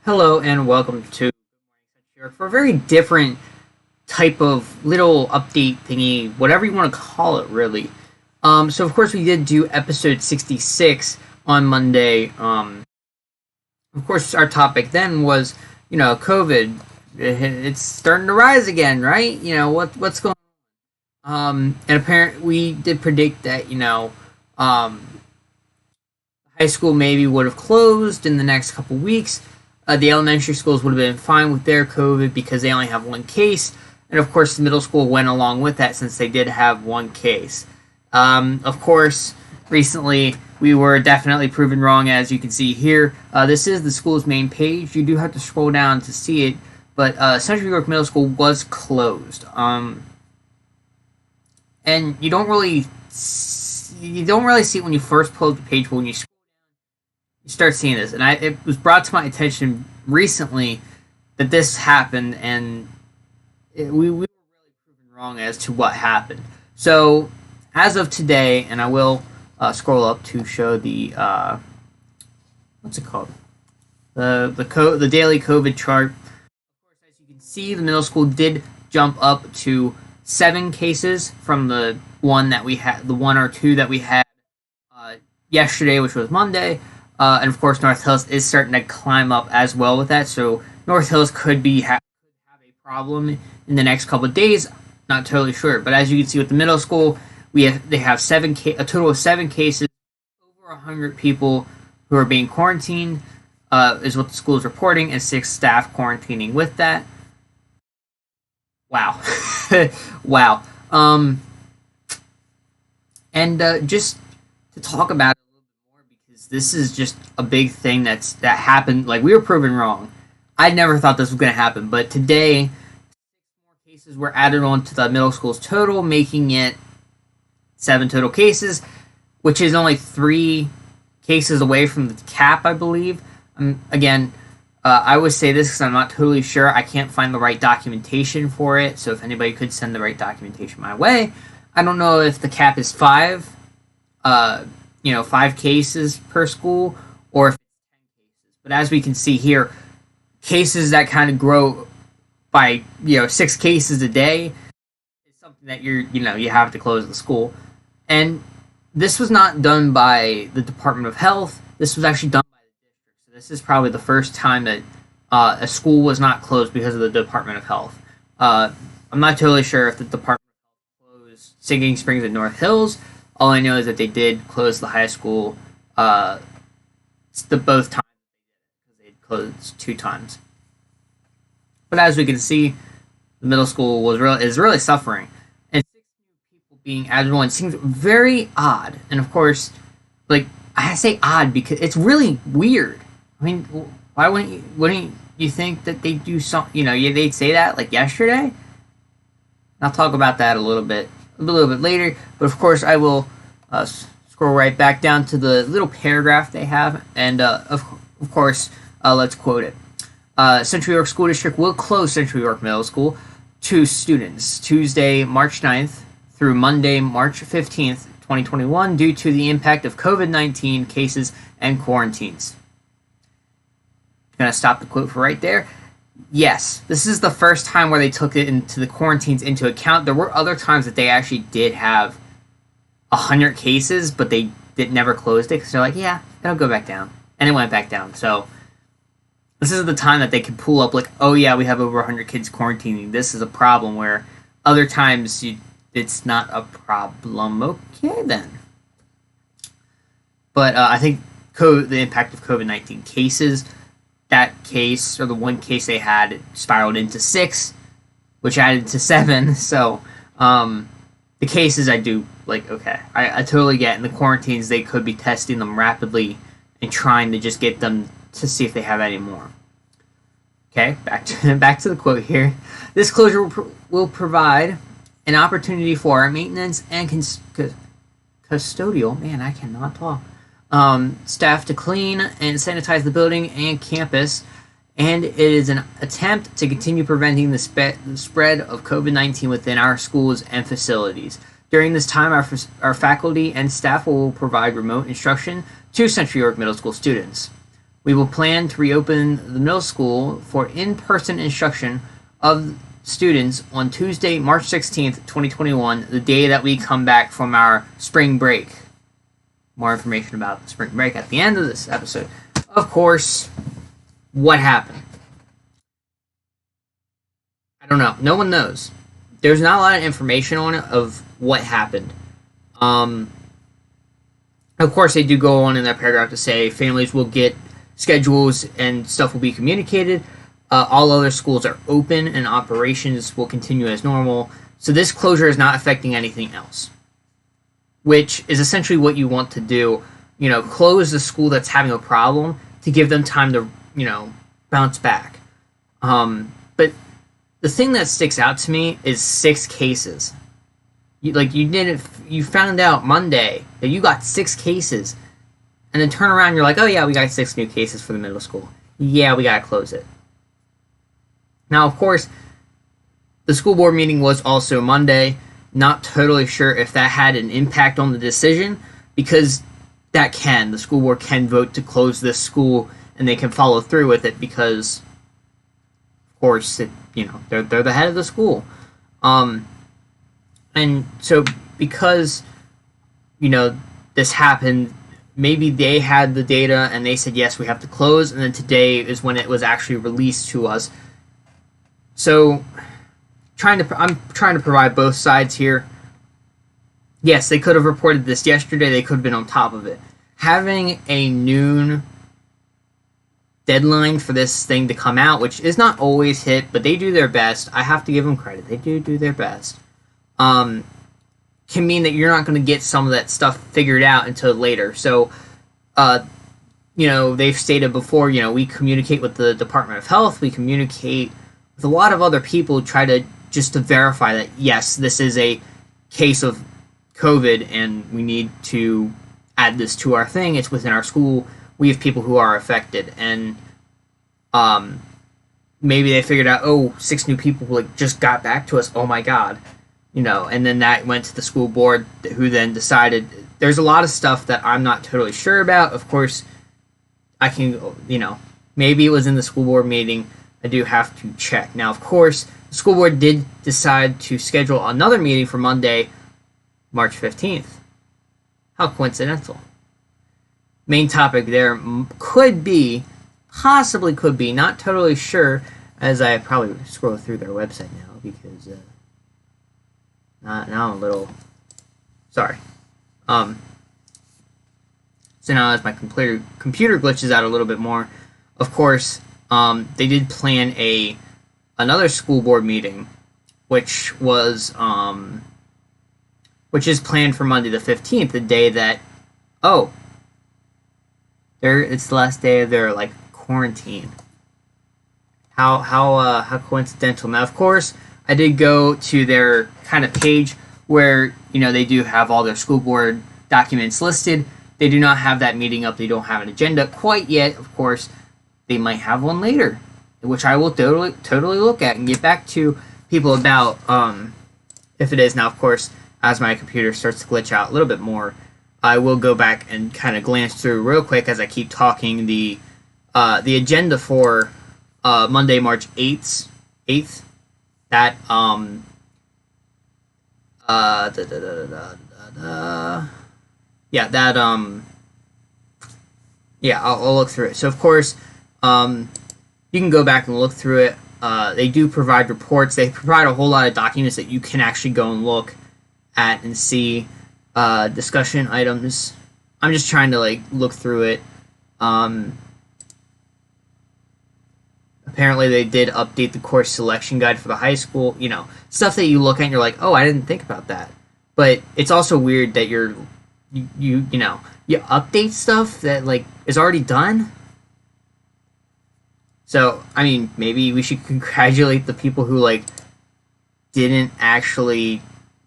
Hello and welcome to for a very different type of little update thingy, whatever you want to call it, really. So of course we did do episode 66 on Monday. Of course our topic then was, COVID. It's starting to rise again, right? What's going on? And apparently we did predict that, high school maybe would have closed in the next couple weeks. The elementary schools would have been fine with their COVID because they only have one case. And of course, the middle school went along with that since they did have one case. Of course, recently we were definitely proven wrong, as you can see here. This is the school's main page. You do have to scroll down to see it. But Central York Middle School was closed. And you don't really see it when you first pull up the page, but when you start seeing this, and it was brought to my attention recently that this happened, and we were really proven wrong as to what happened. So, as of today, and I will scroll up to show the what's it called, the daily COVID chart. Of course, as you can see, the middle school did jump up to 7 cases from the one or two that we had yesterday, which was Monday. And of course, North Hills is starting to climb up as well with that. So North Hills could have a problem in the next couple of days. Not totally sure, but as you can see with the middle school, they have a total of 7 cases, over 100 people who are being quarantined, is what the school is reporting, and 6 staff quarantining with that. Wow, wow. Just to talk about it, this is just a big thing that happened. Like, we were proven wrong. I never thought this was going to happen, but today, 6 more cases were added on to the middle school's total, making it 7 total cases, which is only 3 cases away from the cap, I believe. Again, I would say this because I'm not totally sure. I can't find the right documentation for it, so if anybody could send the right documentation my way. I don't know if the cap is 5, 5 cases per school, or if it's 10 cases. But as we can see here, cases that kind of grow by 6 cases a day is something that you have to close the school. And this was not done by the Department of Health. This was actually done by the district. So this is probably the first time that a school was not closed because of the Department of Health. I'm not totally sure if the Department of Health closed Sinking Springs and North Hills. All I know is that they did close the high school both times. They closed 2 times. But as we can see, the middle school is really suffering. And 6 new people being added on seems very odd. And of course, I say odd because it's really weird. I mean, why wouldn't you think that they do something? They'd say that like yesterday. I'll talk about that a little bit later, but of course I will scroll right back down to the little paragraph they have, and of course let's quote it. Central York School District will close Central York Middle School to students Tuesday, March 9th through Monday, March 15th, 2021 due to the impact of COVID-19 cases and quarantines. I'm going to stop the quote for right there. Yes, this is the first time where they took it into the quarantines into account. There were other times that they actually did have 100 cases, but they never closed it because they're like, yeah, it'll go back down. And it went back down. So this is the time that they can pull up like, oh yeah, we have over 100 kids quarantining. This is a problem, where other times it's not a problem. Okay, then. But I think the impact of COVID-19 cases, that case, or the one case they had, it spiraled into 6, which added to 7. So the cases I do, okay, I totally get. In the quarantines, they could be testing them rapidly and trying to just get them to see if they have any more. Okay, back to the quote here. This closure will provide an opportunity for our maintenance and custodial, man, I cannot talk, staff to clean and sanitize the building and campus, and it is an attempt to continue preventing the spread of COVID-19 within our schools and facilities. During this time, our faculty and staff will provide remote instruction to Central York Middle School students. We will plan to reopen the middle school for in-person instruction of students on Tuesday, March 16th, 2021, the day that we come back from our spring break. More information about the spring break at the end of this episode. Of course, what happened? I don't know. No one knows. There's not a lot of information on it of what happened. Of course, they do go on in that paragraph to say families will get schedules and stuff will be communicated. All other schools are open and operations will continue as normal. So this closure is not affecting anything else, which is essentially what you want to do. You know, close the school that's having a problem to give them time to, you know, bounce back. But the thing that sticks out to me is 6 cases. You found out Monday that you got 6 cases, and then turn around and you're like, oh yeah, we got 6 new cases for the middle school. Yeah, we gotta close it. Now, of course, the school board meeting was also Monday. Not totally sure if that had an impact on the decision, because the school board can vote to close this school, and they can follow through with it because, of course, they're the head of the school. And so because, this happened, maybe they had the data and they said, yes, we have to close, and then today is when it was actually released to us. So I'm trying to provide both sides here. Yes, they could have reported this yesterday. They could have been on top of it. Having a noon deadline for this thing to come out, which is not always hit, but they do their best. I have to give them credit. They do their best. Can mean that you're not going to get some of that stuff figured out until later. So, they've stated before, we communicate with the Department of Health. We communicate with a lot of other people, try to verify that, yes, this is a case of COVID and we need to add this to our thing. It's within our school. We have people who are affected. And maybe they figured out, 6 new people just got back to us. Oh my God. And then that went to the school board, who then decided. There's a lot of stuff that I'm not totally sure about. Of course, I can, maybe it was in the school board meeting. I do have to check. Now, of course, the school board did decide to schedule another meeting for Monday, March 15th. How coincidental. Main topic there possibly could be, not totally sure, as I probably scroll through their website now, because now I'm a little sorry. So now as my computer glitches out a little bit more, of course, they did plan another school board meeting, which is planned for Monday the 15th, the day that it's the last day of their quarantine. How coincidental. Now, of course, I did go to their kind of page where, they do have all their school board documents listed. They do not have that meeting up. They don't have an agenda quite yet. Of course, they might have one later, which I will totally look at and get back to people about if it is. Now, of course, as my computer starts to glitch out a little bit more, I will go back and kind of glance through real quick as I keep talking the agenda for Monday, March 8th. That I'll look through it. So of course, you can go back and look through it. They do provide reports. They provide a whole lot of documents that you can actually go and look at and see. Discussion items. I'm just trying to look through it. Apparently they did update the course selection guide for the high school. Stuff that you look at and you're like, oh, I didn't think about that. But it's also weird that you update stuff that is already done. So, I mean, maybe we should congratulate the people who didn't actually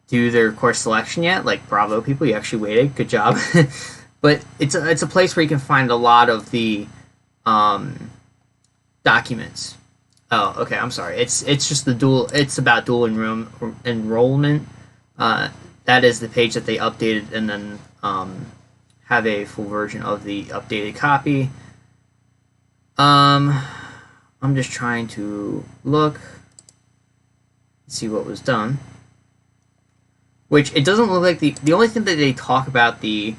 do their course selection yet. Bravo, people, you actually waited. Good job. But it's a place where you can find a lot of the documents. Oh, okay. I'm sorry. It's just it's about dual enrollment. That is the page that they updated, and then have a full version of the updated copy. I'm just trying to look, see what was done. Which it doesn't look like the only thing that they talk about the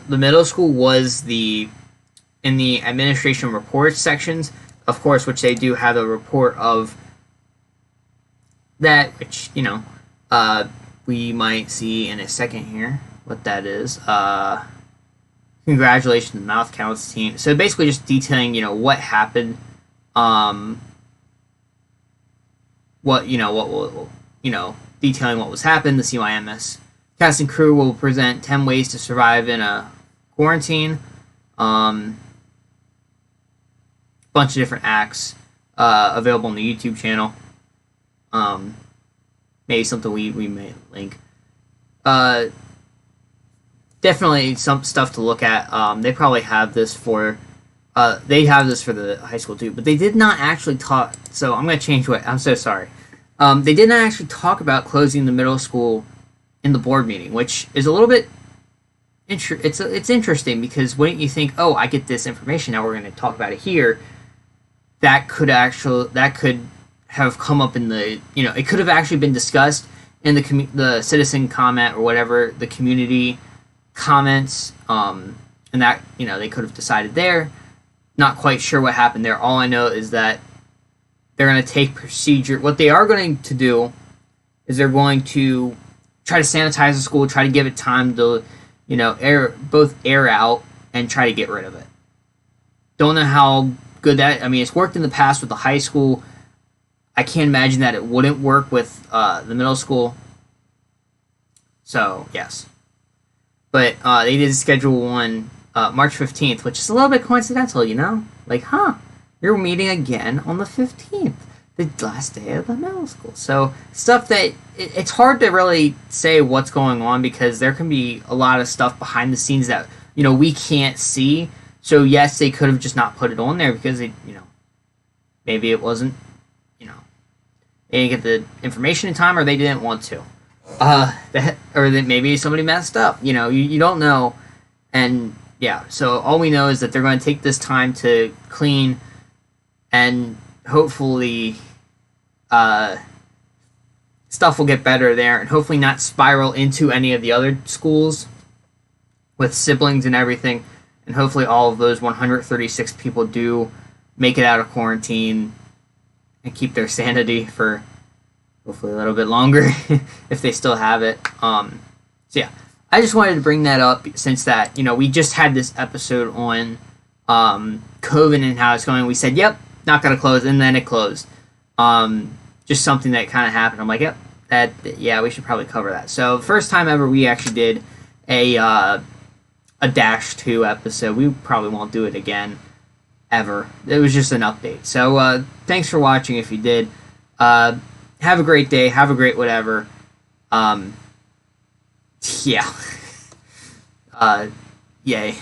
middle school was in the administration reports sections, of course, which they do have a report of that, which we might see in a second here what that is. Congratulations to the Mouth Counts team. So basically just detailing, what happened, detailing what was happened. The CYMS cast and crew will present 10 ways to survive in a quarantine. Bunch of different acts available on the YouTube channel. Maybe something we may link. Definitely some stuff to look at. They probably have this for the high school too, but they did not actually talk. So I'm going to change what. I'm so sorry. They did not actually talk about closing the middle school in the board meeting, which is a little bit. It's interesting because wouldn't you think, oh, I get this information, now we're going to talk about it here. That could have come up in the, it could have actually been discussed in the citizen comment or whatever, the community comments, and that, they could have decided there. Not quite sure what happened there. All I know is that they're going to take procedure. What they are going to do is they're going to try to sanitize the school, try to give it time to, air out and try to get rid of it. Don't know how good that. I mean, it's worked in the past with the high school. I can't imagine that it wouldn't work with the middle school. So yes, but they did schedule one March 15th, which is a little bit coincidental, like, you're meeting again on the 15th, the last day of the middle school. So stuff that it's hard to really say what's going on because there can be a lot of stuff behind the scenes that we can't see. So yes, they could have just not put it on there because maybe it wasn't, they didn't get the information in time or they didn't want to. Or that maybe somebody messed up. You don't know. And yeah, so all we know is that they're going to take this time to clean and hopefully stuff will get better there and hopefully not spiral into any of the other schools with siblings and everything. And hopefully all of those 136 people do make it out of quarantine and keep their sanity for hopefully a little bit longer if they still have it. So yeah, I just wanted to bring that up since that, we just had this episode on COVID and how it's going. We said, yep, not going to close, and then it closed. Just something that kind of happened. I'm like, yep, we should probably cover that. So first time ever we actually did a -2 episode. We probably won't do it again ever. It was just an update. So thanks for watching if you did. Have a great day. Have a great whatever. Yeah. Yay.